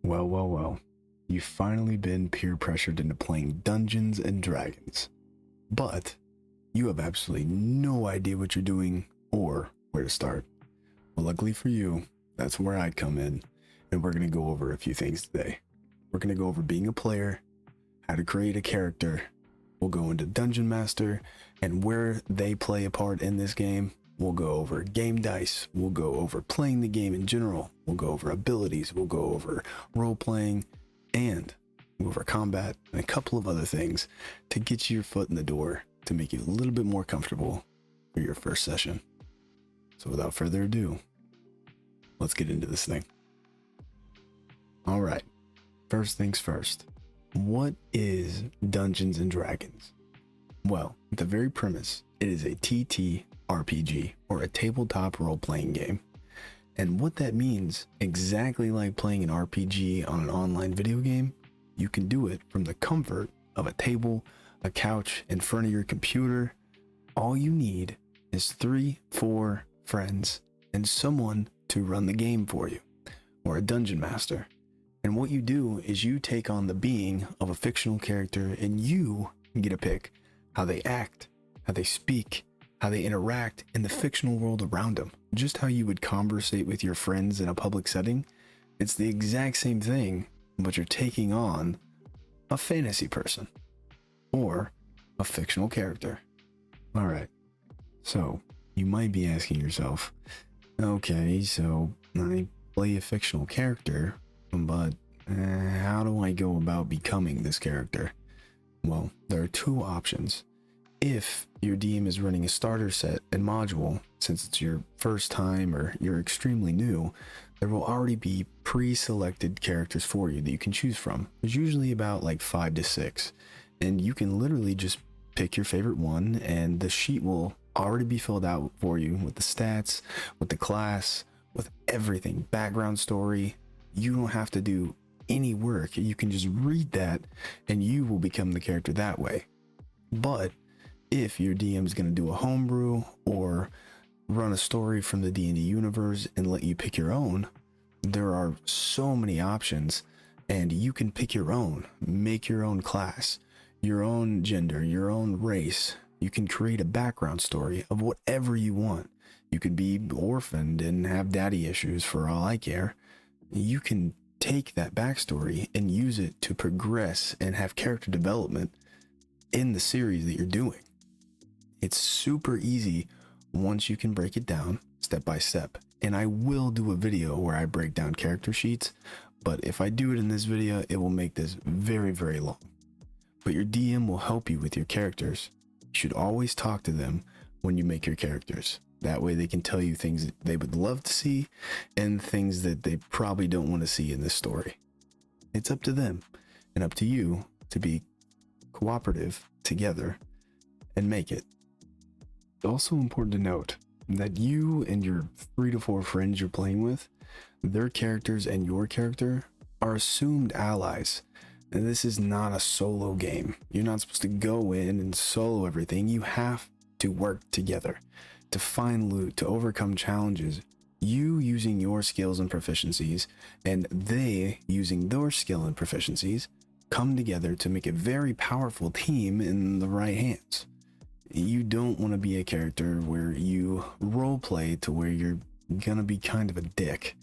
Well. You've finally been peer pressured into playing Dungeons and Dragons. But you have absolutely no idea what you're doing or where to start. Well, luckily for you, that's where I come in, and we're going to go over a few things today. We're going to go over being a player, how to create a character. We'll go into Dungeon Master and where they play a part in this game. We'll go over game dice. We'll go over playing the game in general. We'll go over abilities. We'll go over role playing and over combat and a couple of other things to get your foot in the door to make you a little bit more comfortable for your first session. So without further ado, let's get into this thing. All right, first things first. What is Dungeons and Dragons? Well, at the very premise, it is a TTRPG, or a tabletop role-playing game. And what that means, exactly like playing an RPG on an online video game, you can do it from the comfort of a table, a couch, in front of your computer. All you need is 3-4 friends and someone to run the game for you, or a dungeon master. And what you do is you take on the being of a fictional character, and you get to pick how they act, how they speak, how they interact in the fictional world around them. Just how you would conversate with your friends in a public setting. It's the exact same thing, but you're taking on a fantasy person or a fictional character. All right, so you might be asking yourself, okay, so I play a fictional character, but how do I go about becoming this character? Well, there are two options. If your DM is running a starter set and module, since it's your first time or you're extremely new, there will already be pre-selected characters for you that you can choose from. There's usually about like 5 to 6, and you can literally just pick your favorite one, and the sheet will already be filled out for you with the stats, with the class, with everything, background story. You don't have to do any work. You can just read that and you will become the character that way. But if your DM is going to do a homebrew or run a story from the D&D universe and let you pick your own, there are so many options, and you can pick your own, make your own class, your own gender, your own race. You can create a background story of whatever you want. You could be orphaned and have daddy issues for all I care. You can take that backstory and use it to progress and have character development in the series that you're doing. It's super easy once you can break it down step by step. And I will do a video where I break down character sheets, but if I do it in this video, it will make this very, very long. But your DM will help you with your characters. You should always talk to them when you make your characters. That way they can tell you things that they would love to see and things that they probably don't want to see in this story. It's up to them and up to you to be cooperative together and make it. It's also important to note that you and your 3 to 4 friends you're playing with, their characters and your character are assumed allies. And this is not a solo game. You're not supposed to go in and solo everything. You have to work together to find loot, to overcome challenges. You using your skills and proficiencies, and they using their skill and proficiencies, come together to make a very powerful team in the right hands. You don't want to be a character where you role play to where you're gonna be kind of a dick.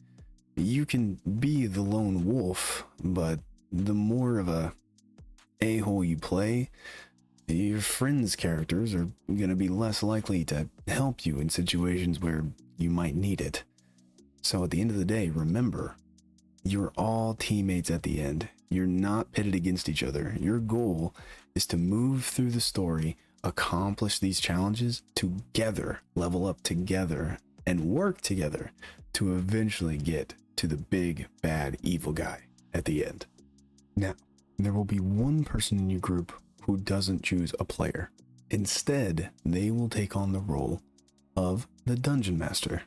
You can be the lone wolf, but the more of a a-hole you play, your friends' characters are gonna be less likely to help you in situations where you might need it. So at the end of the day, remember, you're all teammates at the end. You're not pitted against each other. Your goal is to move through the story, accomplish these challenges together, level up together, and work together to eventually get to the big, bad, evil guy at the end. Now, there will be one person in your group who doesn't choose a player. Instead, they will take on the role of the Dungeon Master,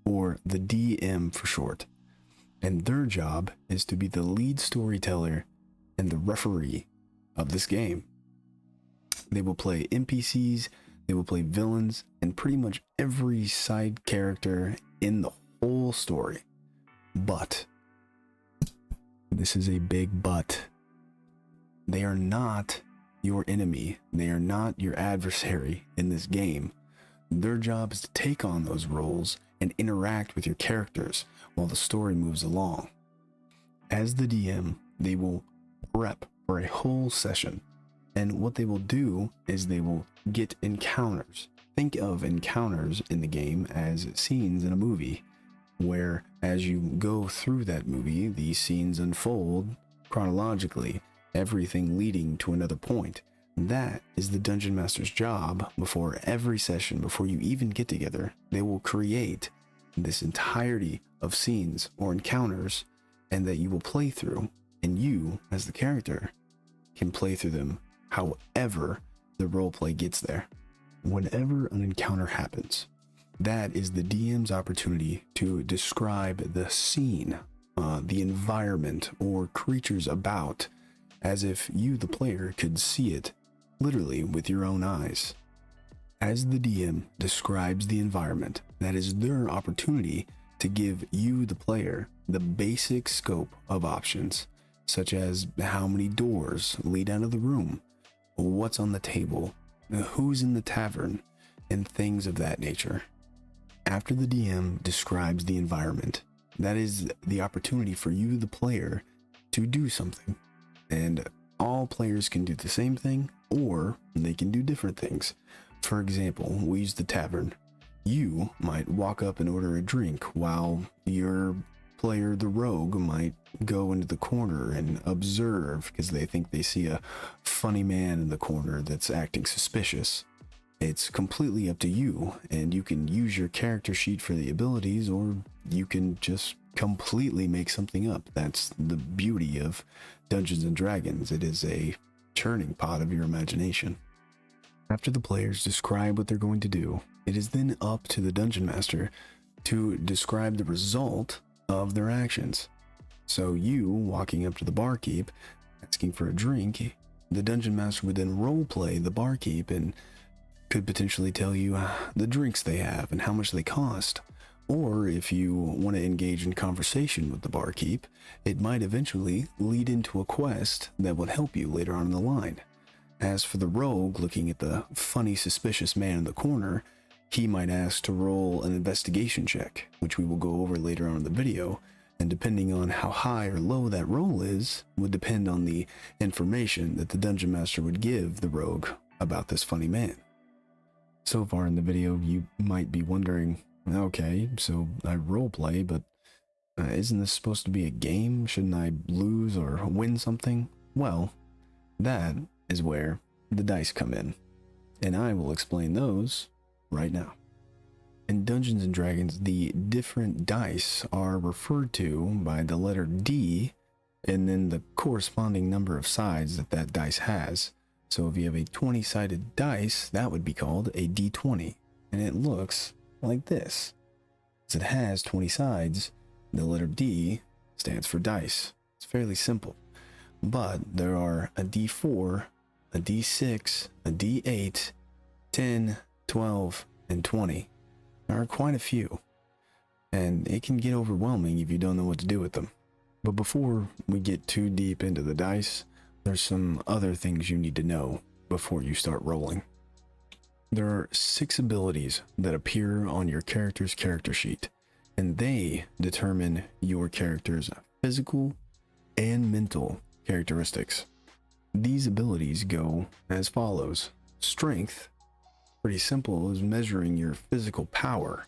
or the DM for short. And their job is to be the lead storyteller and the referee of this game. They will play NPCs, they will play villains, and pretty much every side character in the whole story. But this is a big but. They are not your enemy. They are not your adversary in this game. Their job is to take on those roles and interact with your characters while the story moves along. As the DM, they will prep for a whole session, and what they will do is they will get encounters. Think of encounters in the game as scenes in a movie, where as you go through that movie, these scenes unfold chronologically, everything leading to another point. That is the Dungeon Master's job. Before every session, before you even get together, they will create this entirety of scenes or encounters, and that you will play through, and you, as the character, can play through them however the roleplay gets there. Whenever an encounter happens, that is the DM's opportunity to describe the scene, the environment, or creatures about, as if you, the player, could see it literally with your own eyes. As the DM describes the environment, that is their opportunity to give you, the player, the basic scope of options, such as how many doors lead out of the room, what's on the table, who's in the tavern, and things of that nature. After the DM describes the environment, that is the opportunity for you, the player, to do something. And all players can do the same thing, or they can do different things. For example, we use the tavern. You might walk up and order a drink, while your player, the rogue, might go into the corner and observe because they think they see a funny man in the corner that's acting suspicious. It's completely up to you, and you can use your character sheet for the abilities, or you can just completely make something up. That's the beauty of Dungeons and Dragons. It is a churning pot of your imagination. After the players describe what they're going to do, it is then up to the Dungeon Master to describe the result of their actions. So you, walking up to the barkeep, asking for a drink, the Dungeon Master would then roleplay the barkeep and could potentially tell you the drinks they have and how much they cost. Or if you want to engage in conversation with the barkeep, it might eventually lead into a quest that would help you later on in the line. As for the rogue looking at the funny, suspicious man in the corner, he might ask to roll an investigation check, which we will go over later on in the video, and depending on how high or low that roll is, would depend on the information that the Dungeon Master would give the rogue about this funny man. So far in the video, you might be wondering, okay, so I roleplay, but isn't this supposed to be a game? Shouldn't I lose or win something? Well, that is where the dice come in, and I will explain those right now. In Dungeons and Dragons, the different dice are referred to by the letter D and then the corresponding number of sides that that dice has. So if you have a 20-sided dice, that would be called a D20, and it looks like this. As it has 20 sides, the letter D stands for dice. It's fairly simple, but there are a D4, a D6, a D8, 10, 12, and 20. There are quite a few, and it can get overwhelming if you don't know what to do with them. But before we get too deep into the dice, there's some other things you need to know before you start rolling. There are 6 abilities that appear on your character's character sheet, and they determine your character's physical and mental characteristics. These abilities go as follows. Strength, pretty simple, is measuring your physical power.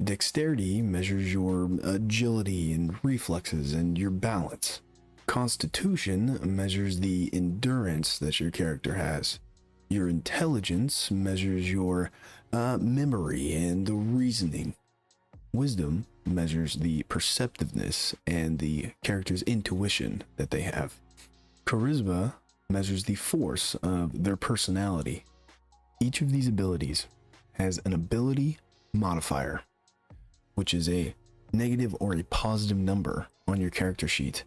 Dexterity measures your agility and reflexes and your balance. Constitution measures the endurance that your character has. Your intelligence measures your memory and the reasoning. Wisdom measures the perceptiveness and the character's intuition that they have. Charisma measures the force of their personality. Each of these abilities has an ability modifier, which is a negative or a positive number on your character sheet,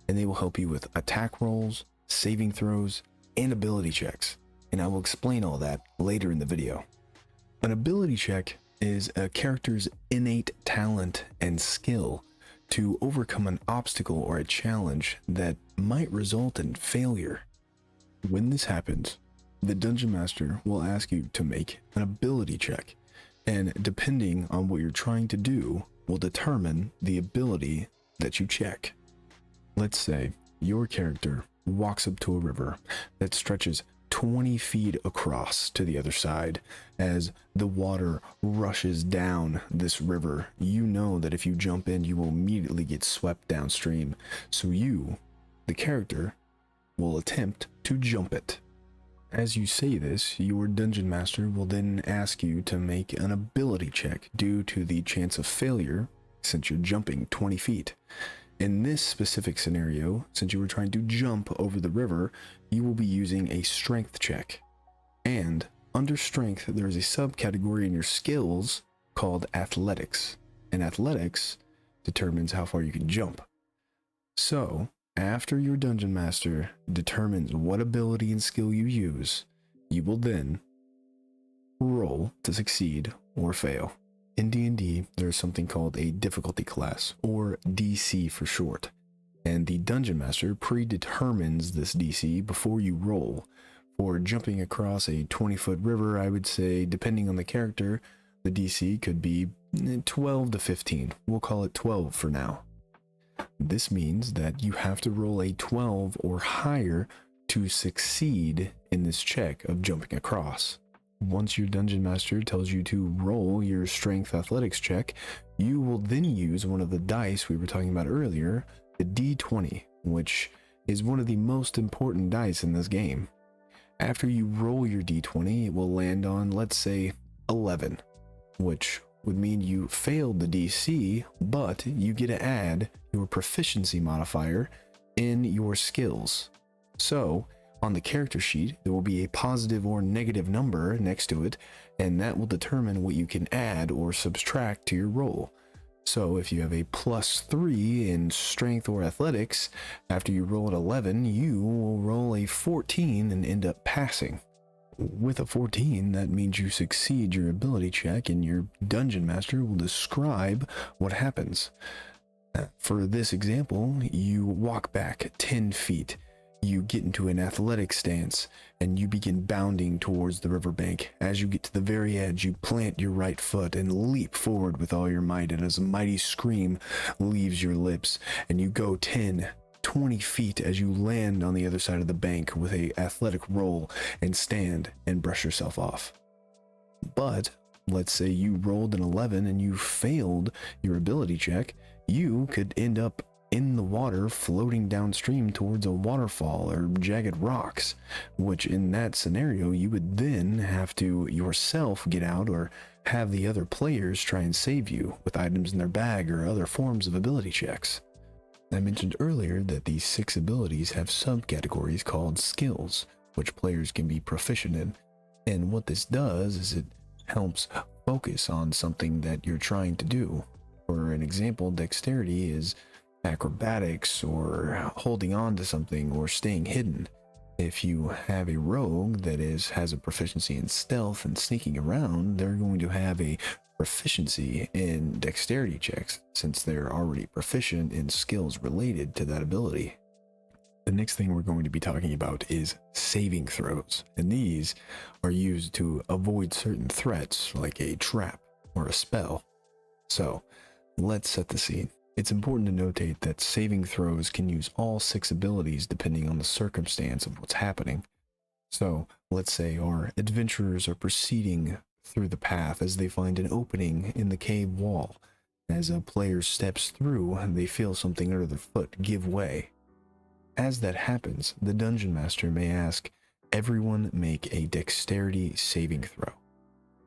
and they will help you with attack rolls, saving throws, and ability checks, and I will explain all that later in the video. An ability check is a character's innate talent and skill to overcome an obstacle or a challenge that might result in failure. When this happens, the Dungeon Master will ask you to make an ability check, and depending on what you're trying to do, will determine the ability that you check. Let's say your character walks up to a river that stretches 20 feet across to the other side. As the water rushes down this river, you know that if you jump in, you will immediately get swept downstream. So you, the character, will attempt to jump it. As you say this, your Dungeon Master will then ask you to make an ability check due to the chance of failure since you're jumping 20 feet. In this specific scenario, since you were trying to jump over the river, you will be using a strength check. And under strength, there is a subcategory in your skills called athletics. And athletics determines how far you can jump. So, after your Dungeon Master determines what ability and skill you use, you will then roll to succeed or fail. In D&D, there is something called a difficulty class, or DC for short, and the Dungeon Master predetermines this DC before you roll. For jumping across a 20-foot river, I would say, depending on the character, the DC could be 12 to 15. We'll call it 12 for now. This means that you have to roll a 12 or higher to succeed in this check of jumping across. Once your Dungeon Master tells you to roll your strength athletics check, you will then use one of the dice we were talking about earlier, the D20, which is one of the most important dice in this game. After you roll your D20, it will land on, let's say, 11, which would mean you failed the DC, but you get to add your proficiency modifier in your skills. So, on the character sheet, there will be a positive or negative number next to it, and that will determine what you can add or subtract to your roll. So if you have a +3 in strength or athletics, after you roll an 11, you will roll a 14 and end up passing. With a 14, that means you succeed your ability check, and your Dungeon Master will describe what happens. For this example, you walk back 10 feet. You get into an athletic stance and you begin bounding towards the riverbank. As you get to the very edge, you plant your right foot and leap forward with all your might, and as a mighty scream leaves your lips, and you go 10, 20 feet as you land on the other side of the bank with a athletic roll and stand and brush yourself off. But let's say you rolled an 11 and you failed your ability check, you could end up in the water floating downstream towards a waterfall or jagged rocks, which in that scenario you would then have to yourself get out or have the other players try and save you with items in their bag or other forms of ability checks. I mentioned earlier that these 6 abilities have subcategories called skills, which players can be proficient in, and what this does is it helps focus on something that you're trying to do. For an example, dexterity is acrobatics or holding on to something or staying hidden. If you have a rogue that has a proficiency in stealth and sneaking around, they're going to have a proficiency in dexterity checks since they're already proficient in skills related to that ability. The next thing we're going to be talking about is saving throws, and these are used to avoid certain threats like a trap or a spell. So let's set the scene. It's important to notate that saving throws can use all 6 abilities depending on the circumstance of what's happening. So, let's say our adventurers are proceeding through the path as they find an opening in the cave wall. As a player steps through, they feel something under their foot give way. As that happens, the Dungeon Master may ask everyone make a dexterity saving throw.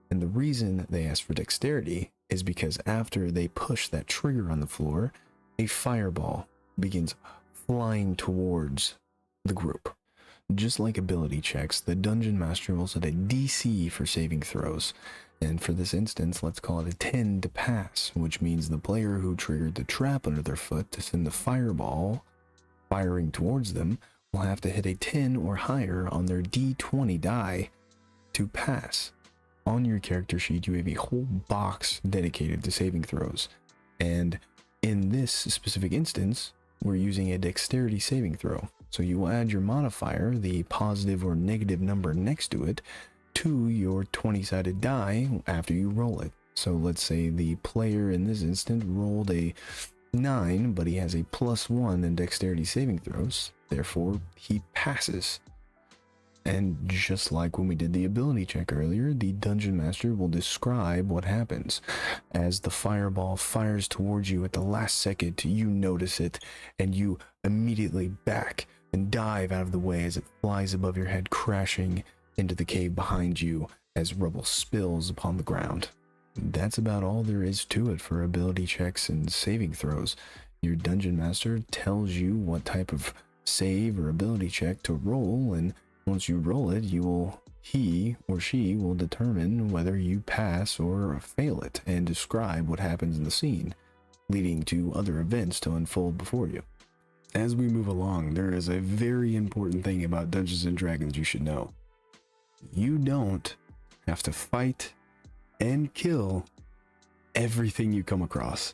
And the reason they ask for dexterity is because after they push that trigger on the floor, a fireball begins flying towards the group. Just like ability checks, the Dungeon Master will set a DC for saving throws, and for this instance, let's call it a 10 to pass, which means the player who triggered the trap under their foot to send the fireball firing towards them will have to hit a 10 or higher on their D20 die to pass. On your character sheet, you have a whole box dedicated to saving throws, and In this specific instance, we're using a dexterity saving throw. So you will add your modifier, the positive or negative number next to it, to your 20-sided die after you roll it. So let's say the player in this instant rolled a 9, but he has a +1 in dexterity saving throws. Therefore, he passes. And just like when we did the ability check earlier, the Dungeon Master will describe what happens. As the fireball fires towards you at the last second, you notice it, and you immediately back and dive out of the way as it flies above your head, crashing into the cave behind you as rubble spills upon the ground. That's about all there is to it for ability checks and saving throws. Your Dungeon Master tells you what type of save or ability check to roll, and once you roll it, he or she will determine whether you pass or fail it and describe what happens in the scene, leading to other events to unfold before you. As we move along, there is a very important thing about Dungeons & Dragons you should know. You don't have to fight and kill everything you come across.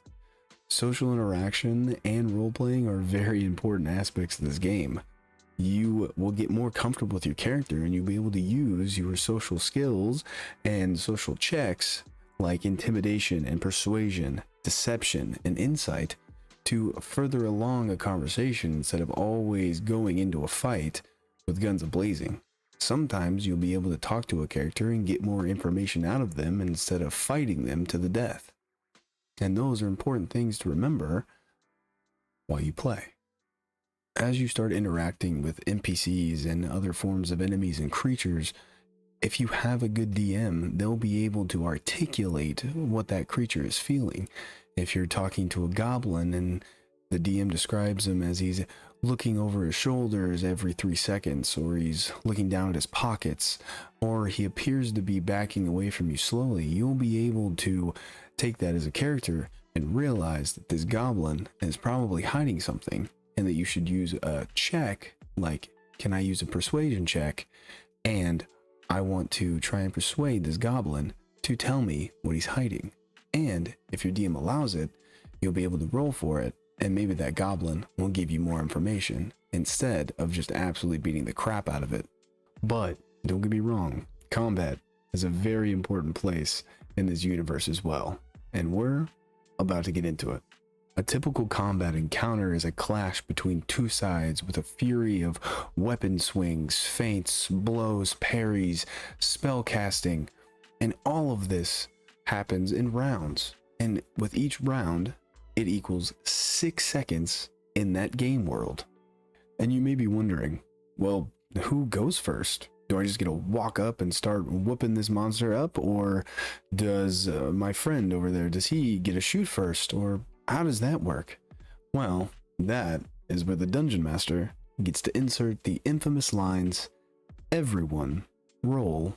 Social interaction and role-playing are very important aspects of this game. You will get more comfortable with your character, and you'll be able to use your social skills and social checks like intimidation and persuasion, deception and insight to further along a conversation instead of always going into a fight with guns a-blazing. Sometimes you'll be able to talk to a character and get more information out of them instead of fighting them to the death. And those are important things to remember while you play. As you start interacting with NPCs and other forms of enemies and creatures, if you have a good DM, they'll be able to articulate what that creature is feeling. If you're talking to a goblin and the DM describes him as he's looking over his shoulders every 3 seconds, or he's looking down at his pockets, or he appears to be backing away from you slowly, you'll be able to take that as a character and realize that this goblin is probably hiding something, and that you should use a check, like, can I use a persuasion check? And I want to try and persuade this goblin to tell me what he's hiding. And if your DM allows it, you'll be able to roll for it, and maybe that goblin will give you more information instead of just absolutely beating the crap out of it. But don't get me wrong, combat is a very important place in this universe as well, and we're about to get into it. A typical combat encounter is a clash between two sides with a fury of weapon swings, feints, blows, parries, spell casting, and all of this happens in rounds. And with each round, it equals 6 seconds in that game world. And you may be wondering, well, who goes first? Do I just get to walk up and start whooping this monster up? Or does my friend over there, does he get to shoot first? Or how does that work? Well, that is where the Dungeon Master gets to insert the infamous lines, "Everyone roll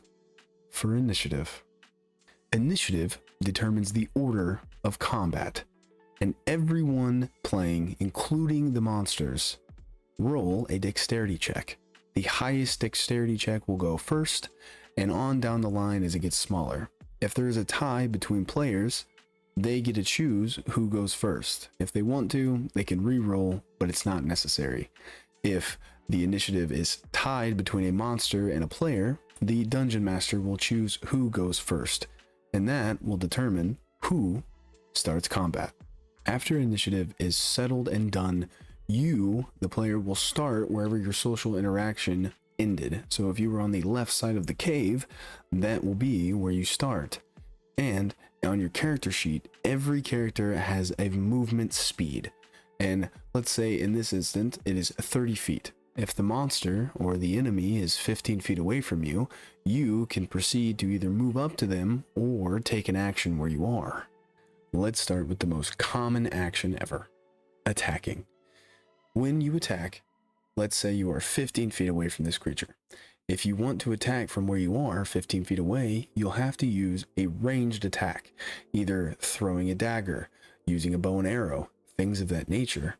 for initiative." Initiative determines the order of combat, and everyone playing, including the monsters, roll a dexterity check. The highest dexterity check will go first, and on down the line as it gets smaller. If there is a tie between players, they get to choose who goes first. If they want to, they can re-roll, but it's not necessary. If the initiative is tied between a monster and a player, the Dungeon Master will choose who goes first, and that will determine who starts combat. After initiative is settled and done, you, the player, will start wherever your social interaction ended. So if you were on the left side of the cave, that will be where you start. And on your character sheet, every character has a movement speed. And let's say in this instant, it is 30 feet. If the monster or the enemy is 15 feet away from you, you can proceed to either move up to them or take an action where you are. Let's start with the most common action ever, attacking. When you attack, let's say you are 15 feet away from this creature. If you want to attack from where you are 15 feet away, you'll have to use a ranged attack, either throwing a dagger, using a bow and arrow, things of that nature.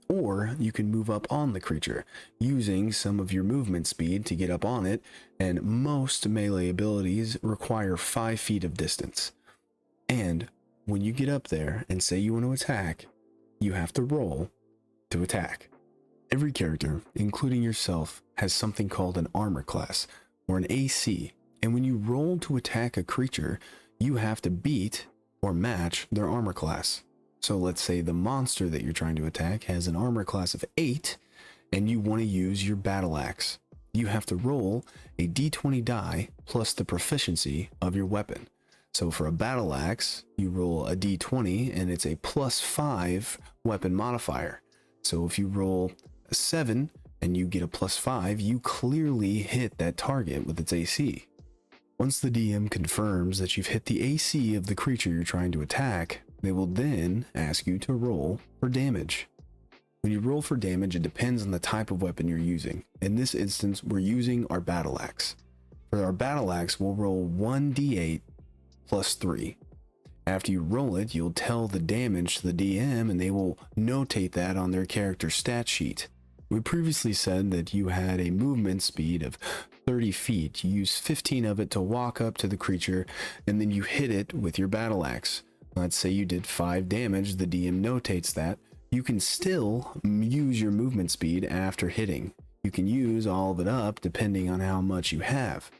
Or you can move up on the creature, using some of your movement speed to get up on it, and most melee abilities require 5 feet of distance. And when you get up there and say you want to attack, you have to roll to attack. Every character, including yourself, has something called an armor class or an AC, and when you roll to attack a creature, you have to beat or match their armor class. So let's say the monster that you're trying to attack has an armor class of 8 and you want to use your battle axe. You have to roll a d20 die plus the proficiency of your weapon. So for a battle axe, you roll a d20 and it's a +5 weapon modifier. So if you roll a 7 and you get a +5, you clearly hit that target with its AC. Once the DM confirms that you've hit the AC of the creature you're trying to attack, they will then ask you to roll for damage. When you roll for damage, it depends on the type of weapon you're using. In this instance, we're using our battle axe. For our battle axe, we'll roll 1d8 plus 3. After you roll it, you'll tell the damage to the DM and they will notate that on their character stat sheet. We previously said that you had a movement speed of 30 feet. You use 15 of it to walk up to the creature and then you hit it with your battle axe. Let's say you did 5 damage, the DM notates that. You can still use your movement speed after hitting. You can use all of it up depending on how much you have.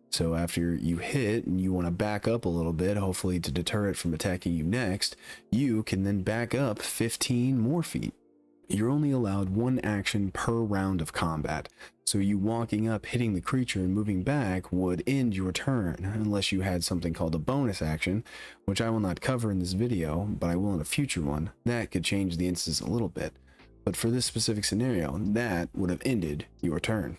So after you hit and you want to back up a little bit, hopefully to deter it from attacking you next, you can then back up 15 more feet. You're only allowed 1 action per round of combat, so you walking up, hitting the creature, and moving back would end your turn, unless you had something called a bonus action, which I will not cover in this video, but I will in a future one. That could change the instance a little bit, but for this specific scenario, that would have ended your turn.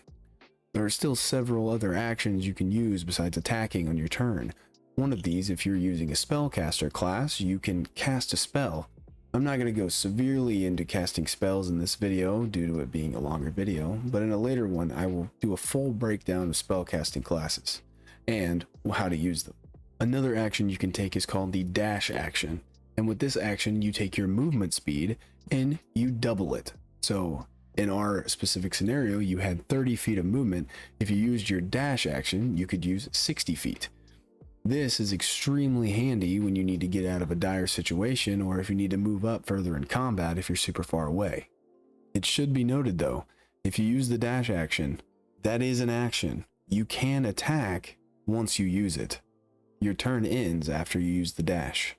There are still several other actions you can use besides attacking on your turn. One of these, if you're using a spellcaster class, you can cast a spell. I'm not going to go severely into casting spells in this video due to it being a longer video, but in a later one I will do a full breakdown of spellcasting classes and how to use them. Another action you can take is called the dash action, and with this action you take your movement speed and you double it. So in our specific scenario, you had 30 feet of movement. If you used your dash action, you could use 60 feet. This is extremely handy when you need to get out of a dire situation or if you need to move up further in combat if you're super far away. It should be noted though, if you use the dash action, that is an action. You can attack once you use it. Your turn ends after you use the dash.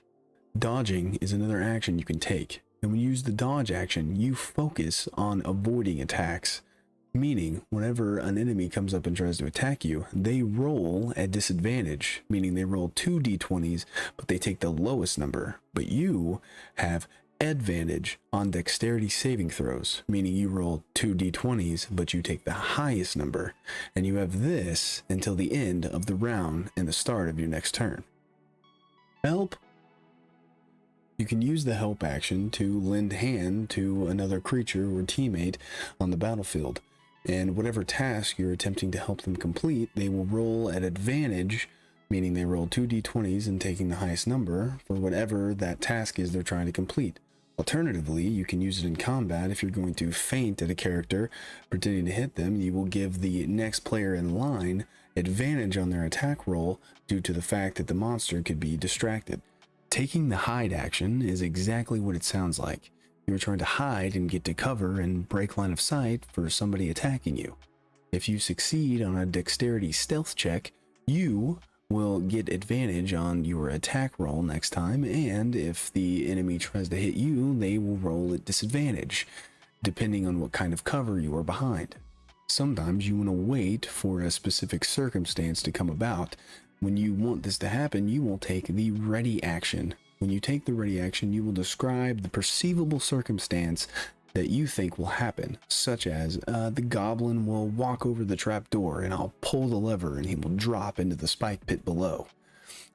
Dodging is another action you can take, and when you use the dodge action, you focus on avoiding attacks. Meaning, whenever an enemy comes up and tries to attack you, they roll at disadvantage, meaning they roll 2 d20s, but they take the lowest number. But you have advantage on dexterity saving throws, meaning you roll 2 d20s, but you take the highest number. And you have this until the end of the round and the start of your next turn. Help! You can use the help action to lend hand to another creature or teammate on the battlefield. And whatever task you're attempting to help them complete, they will roll at advantage, meaning they roll 2 d20s and taking the highest number for whatever that task is they're trying to complete. Alternatively, you can use it in combat. If you're going to feint at a character pretending to hit them, you will give the next player in line advantage on their attack roll due to the fact that the monster could be distracted. Taking the hide action is exactly what it sounds like. You're trying to hide and get to cover and break line of sight for somebody attacking you. If you succeed on a dexterity stealth check, you will get advantage on your attack roll next time, and if the enemy tries to hit you, they will roll at disadvantage, depending on what kind of cover you are behind. Sometimes you want to wait for a specific circumstance to come about. When you want this to happen, you will take the ready action. When you take the ready action, you will describe the perceivable circumstance that you think will happen, such as the goblin will walk over the trapdoor and I'll pull the lever and he will drop into the spike pit below.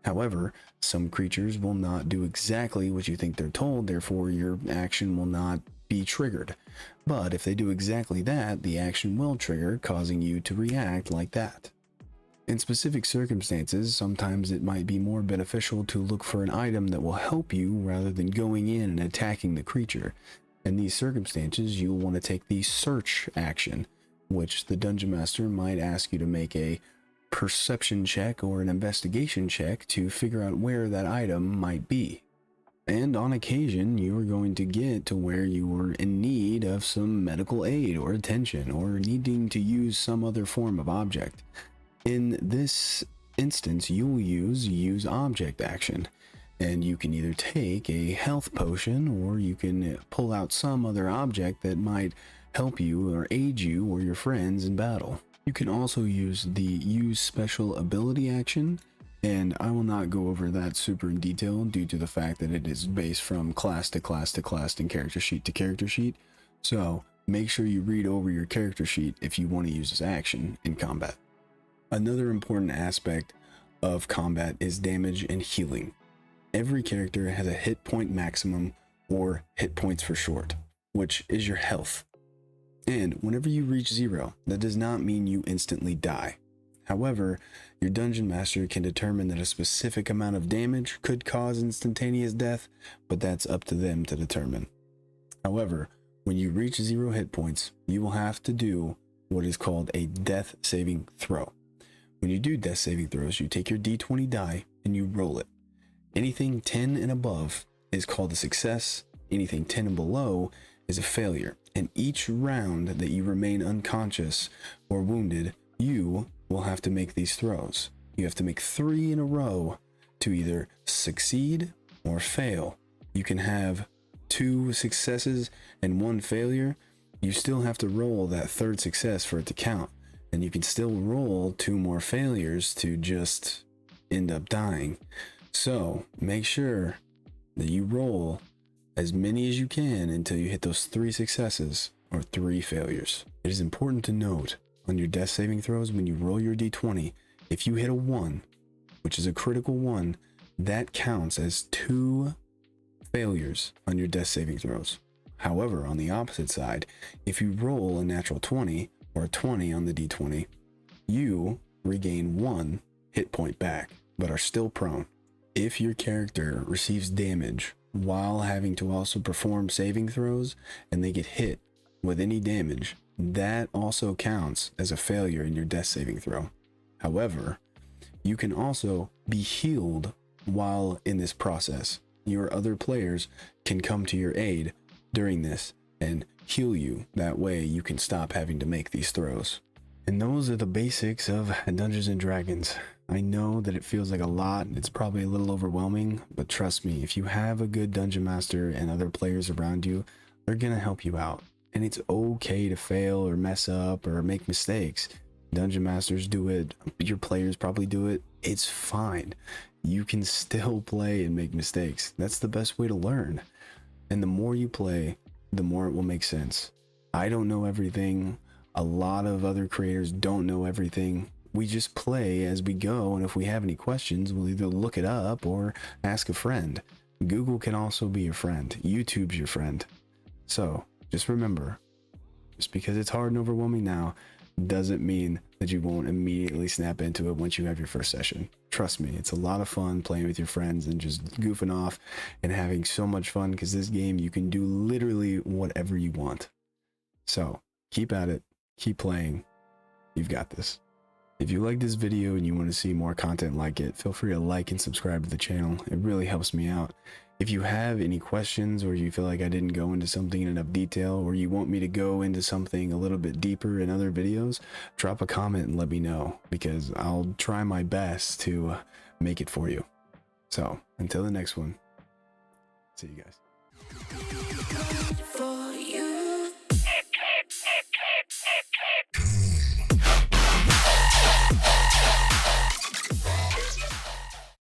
However, some creatures will not do exactly what you think they're told, therefore your action will not be triggered. But if they do exactly that, the action will trigger, causing you to react like that. In specific circumstances, sometimes it might be more beneficial to look for an item that will help you rather than going in and attacking the creature. In these circumstances, you'll want to take the search action, which the Dungeon Master might ask you to make a perception check or an investigation check to figure out where that item might be. And on occasion, you are going to get to where you were in need of some medical aid or attention or needing to use some other form of object. In this instance, you will use object action, and you can either take a health potion or you can pull out some other object that might help you or aid you or your friends in battle. You can also use the use special ability action, and I will not go over that super in detail due to the fact that it is based from class to class to class and character sheet to character sheet. So make sure you read over your character sheet if you want to use this action in combat. Another important aspect of combat is damage and healing. Every character has a hit point maximum, or hit points for short, which is your health. And whenever you reach 0, that does not mean you instantly die. However, your dungeon master can determine that a specific amount of damage could cause instantaneous death, but that's up to them to determine. However, when you reach 0 hit points, you will have to do what is called a death saving throw. When you do death saving throws, you take your d20 die and you roll it. Anything 10 and above is called a success, anything 10 and below is a failure, and each round that you remain unconscious or wounded, you will have to make these throws. You have to make 3 in a row to either succeed or fail. You can have 2 successes and 1 failure. You still have to roll that 3rd success for it to count, and you can still roll 2 more failures to just end up dying. So make sure that you roll as many as you can until you hit those 3 successes or 3 failures. It is important to note on your death saving throws, when you roll your d20, if you hit a 1, which is a critical 1, that counts as 2 failures on your death saving throws. However, on the opposite side, if you roll a natural 20 or a 20 on the d20, you regain 1 hit point back, but are still prone. If your character receives damage while having to also perform saving throws and they get hit with any damage, that also counts as a failure in your death saving throw. However, you can also be healed while in this process. Your other players can come to your aid during this and heal you. That way you can stop having to make these throws. And those are the basics of Dungeons and Dragons. I know that it feels like a lot, it's probably a little overwhelming, but trust me, if you have a good dungeon master and other players around you, they're gonna help you out. And it's okay to fail or mess up or make mistakes. Dungeon masters do it, your players probably do it. It's fine. You can still play and make mistakes. That's the best way to learn. And the more you play, the more it will make sense. I don't know everything. A lot of other creators don't know everything. We just play as we go, and if we have any questions, we'll either look it up or ask a friend. Google can also be your friend. YouTube's your friend. So just remember, just because it's hard and overwhelming now doesn't mean that you won't immediately snap into it once you have your first session. Trust me, it's a lot of fun playing with your friends and just goofing off and having so much fun, because this game you can do literally whatever you want. So keep at it, keep playing. You've got this. If you like this video and you want to see more content like it, feel free to like and subscribe to the channel. It really helps me out. If you have any questions, or you feel like I didn't go into something in enough detail, or you want me to go into something a little bit deeper in other videos, drop a comment and let me know, because I'll try my best to make it for you. So until the next one, see you guys.